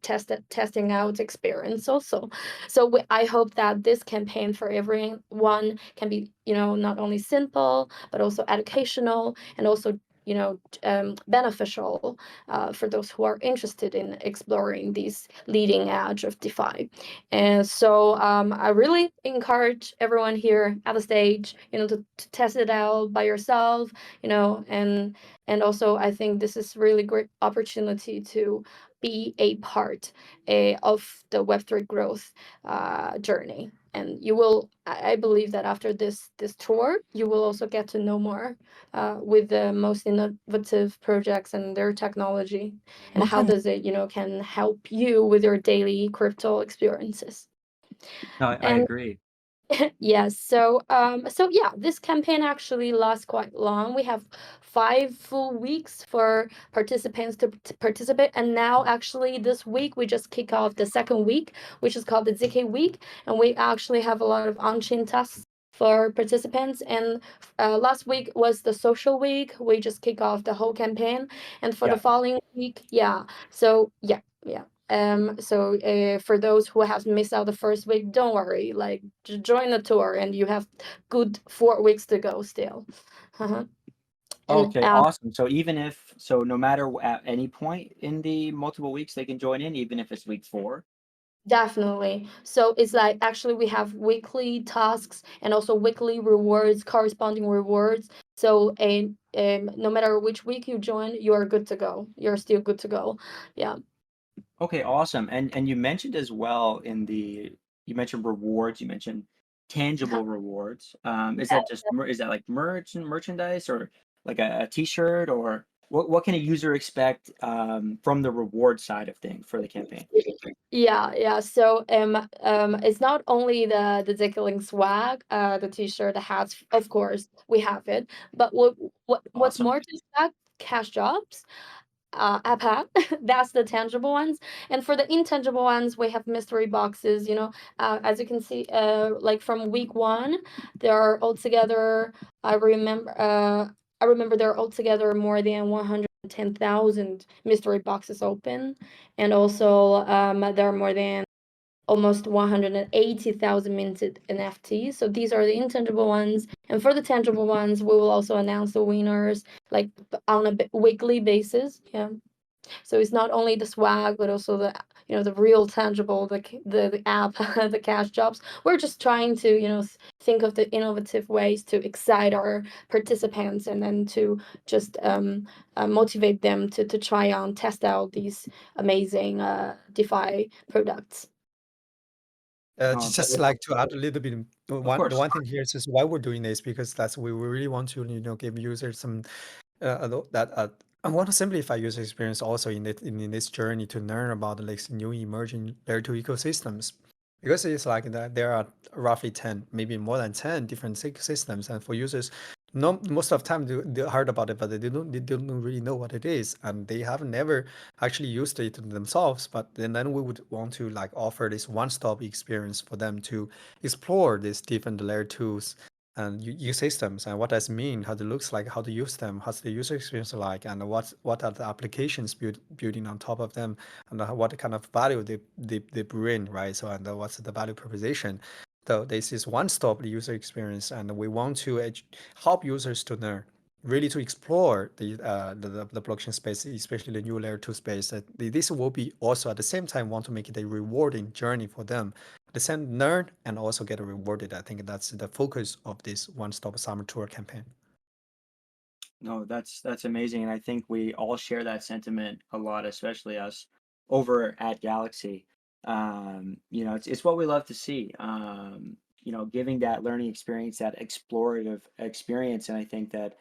testing out experience also. So I hope that this campaign for everyone can be not only simple but also educational, and also beneficial for those who are interested in exploring these leading edge of DeFi. And so I really encourage everyone here at the stage, to test it out by yourself, and also I think this is really great opportunity to be a part of the Web3 growth journey. And you will, I believe that after this tour, you will also get to know more with the most innovative projects and their technology, and What how kind of does it can help you with your daily crypto experiences. No, I And agree. yes, so yeah, this campaign actually lasts quite long. We have 5 full weeks for participants to participate, and now actually this week we just kick off the second week, which is called the ZK week, and we actually have a lot of on-chain tasks for participants. And last week was the social week. We just kick off the whole campaign, and for the Yeah. following week, yeah. So yeah. So for those who have missed out the first week, don't worry. Like, join the tour, and you have good 4 weeks to go still. Uh-huh. And Okay, awesome. So no matter at any point in the multiple weeks, they can join in, even if it's week 4. definitely. So it's like actually we have weekly tasks and also weekly rewards, corresponding rewards. So no matter which week you join, you are good to go. You're still good to go. Yeah. Okay, awesome. And you mentioned as well you mentioned rewards, you mentioned tangible rewards. Is that just is that like merchandise, or like a t-shirt, or what can a user expect from the reward side of things for the campaign? Yeah. So it's not only the zkLink swag, the t-shirt, the hats, of course, we have it. But what's Awesome. more to expect? Cash jobs, iPad. That's the tangible ones. And for the intangible ones, we have mystery boxes. As you can see, like from week one, there are altogether. I remember. I remember there are altogether more than 100 10,000 mystery boxes open, and also there are more than almost 180,000 minted NFTs. So these are the intangible ones, and for the tangible ones, we will also announce the winners like on a weekly basis. Yeah. So it's not only the swag, but also the the real tangible, the app, the cash jobs. We're just trying to think of the innovative ways to excite our participants, and then to just motivate them to try on, test out these amazing DeFi products. Just like to add a little bit, Of the course. one thing here is just why we're doing this, because that's we really want to give users some that I want to simplify user experience also in this journey to learn about like new emerging layer 2 ecosystems, because it's like that there are roughly 10, maybe more than 10 different systems, and for users, no, most of the time they heard about it, but they don't really know what it is, and they have never actually used it themselves. But then we would want to like offer this one-stop experience for them to explore these different layer 2s and use systems, and what does it mean, how it looks like, how to use them, how's the user experience like, and what are the applications building on top of them, and what kind of value they bring, right? So, and what's the value proposition. So this is one-stop user experience, and we want to help users to learn, really to explore the blockchain space, especially the new layer 2 space. That this will be also at the same time want to make it a rewarding journey for them, the same learn and also get rewarded. I think that's the focus of this one-stop summer tour campaign. No, that's amazing, and I think we all share that sentiment a lot, especially us over at Galaxy. It's what we love to see. Giving that learning experience, that explorative experience, and I think that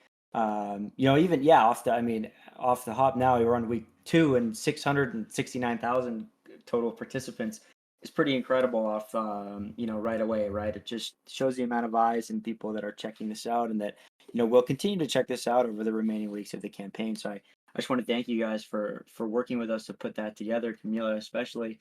even off the hop now we're on week 2 and 669,000 total participants is pretty incredible off right away, right? It just shows the amount of eyes and people that are checking this out, and that we'll continue to check this out over the remaining weeks of the campaign. So I just want to thank you guys for working with us to put that together, Camila especially.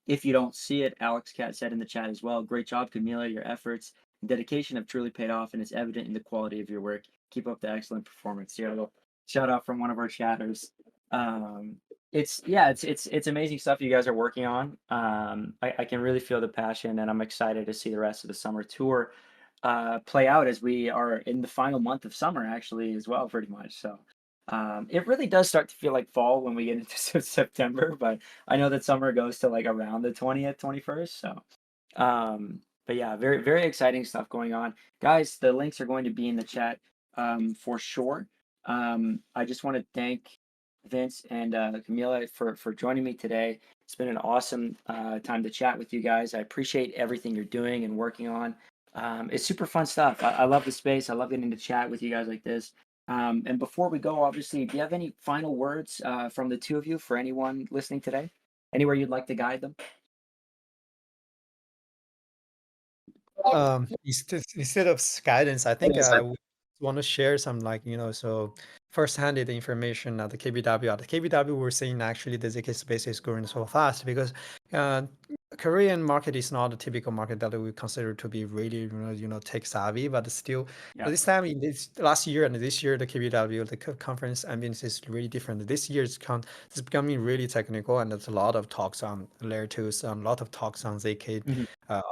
If you don't see it, Alex Cat said in the chat as well, great job, Camila. Your efforts and dedication have truly paid off, and it's evident in the quality of your work. Keep up the excellent performance. Here, a little shout out from one of our chatters. It's amazing stuff you guys are working on. I can really feel the passion, and I'm excited to see the rest of the summer tour play out as we are in the final month of summer, actually, as well, pretty much. So it really does start to feel like fall when we get into September, but I know that summer goes to like around the 20th, 21st. So, but yeah, very, very exciting stuff going on. Guys, the links are going to be in the chat for sure. I just want to thank Vince and Camila for joining me today. It's been an awesome time to chat with you guys. I appreciate everything you're doing and working on. It's super fun stuff. I love the space. I love getting to chat with you guys like this. And before we go, obviously, do you have any final words from the two of you for anyone listening today? Anywhere you'd like to guide them? Instead of guidance, I think Yes, I would want to share some so first-hand the information at the KBW. At the KBW, we're seeing actually the ZK space is growing so fast because uh, Korean market is not a typical market that we consider to be really tech savvy, but still Yeah. this time in this last year and this year the KBW conference ambience is really different. This year it's becoming really technical, and there's a lot of talks on layer 2s, a lot of talks on ZK Mhm.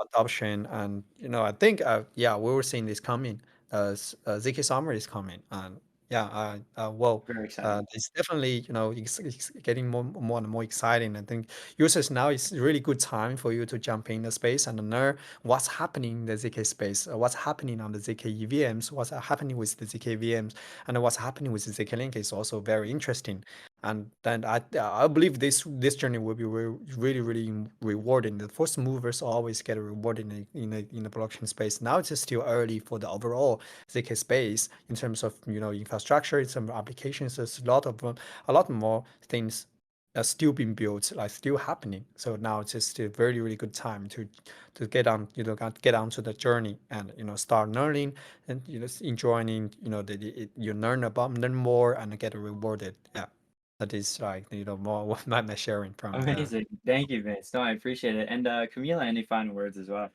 adoption, and I think yeah, we were seeing this coming. ZK summer is coming, and yeah, well, Very exciting. it's definitely it's getting more and more exciting. I think users now is a really good time for you to jump in the space and learn what's happening in the ZK space, what's happening on the ZK EVMs, what's happening with the ZK VMs, and what's happening with the zkLink is also very interesting. And then I believe this journey will be really really rewarding. The first movers always get rewarded in the blockchain space. Now it's still early for the overall ZK space in terms of infrastructure, in some applications. There's a lot more things are still being built, like still happening. So now it's just a very really good time to get onto the journey and start learning and enjoying you learn more and get rewarded. Yeah. That is like more what my sharing from Amazing. Thank you, Vince. No, I appreciate it. And Camila, any final words as well?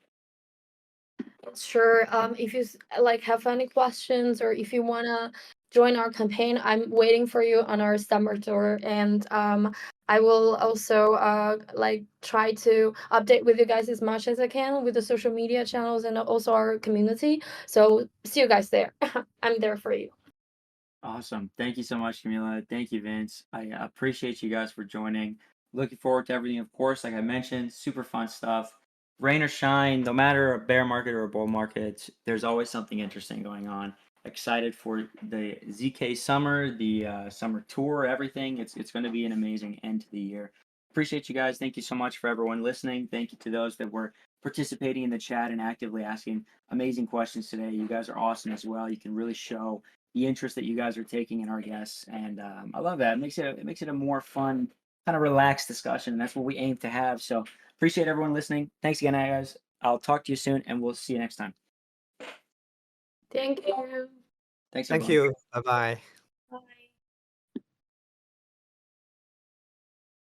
Sure. If you like have any questions, or if you wanna join our campaign. I'm waiting for you on our summer tour, and I will also like try to update with you guys as much as I can with the social media channels and also our community. So see you guys there. I'm there for you. Awesome. Thank you so much, Camila. Thank you, Vince. I appreciate you guys for joining. Looking forward to everything, of course, like I mentioned, super fun stuff. Rain or shine, no matter a bear market or a bull market, there's always something interesting going on. Excited for the ZK summer, the summer tour, everything. It's going to be an amazing end to the year. Appreciate you guys. Thank you so much for everyone listening. Thank you to those that were participating in the chat and actively asking amazing questions today. You guys are awesome as well. You can really show the interest that you guys are taking in our guests, and I love that. It makes it a more fun, kind of relaxed discussion. And that's what we aim to have. So appreciate everyone listening. Thanks again, guys. I'll talk to you soon, and we'll see you next time. Thank you. Thanks, Thank everyone. you. Bye bye.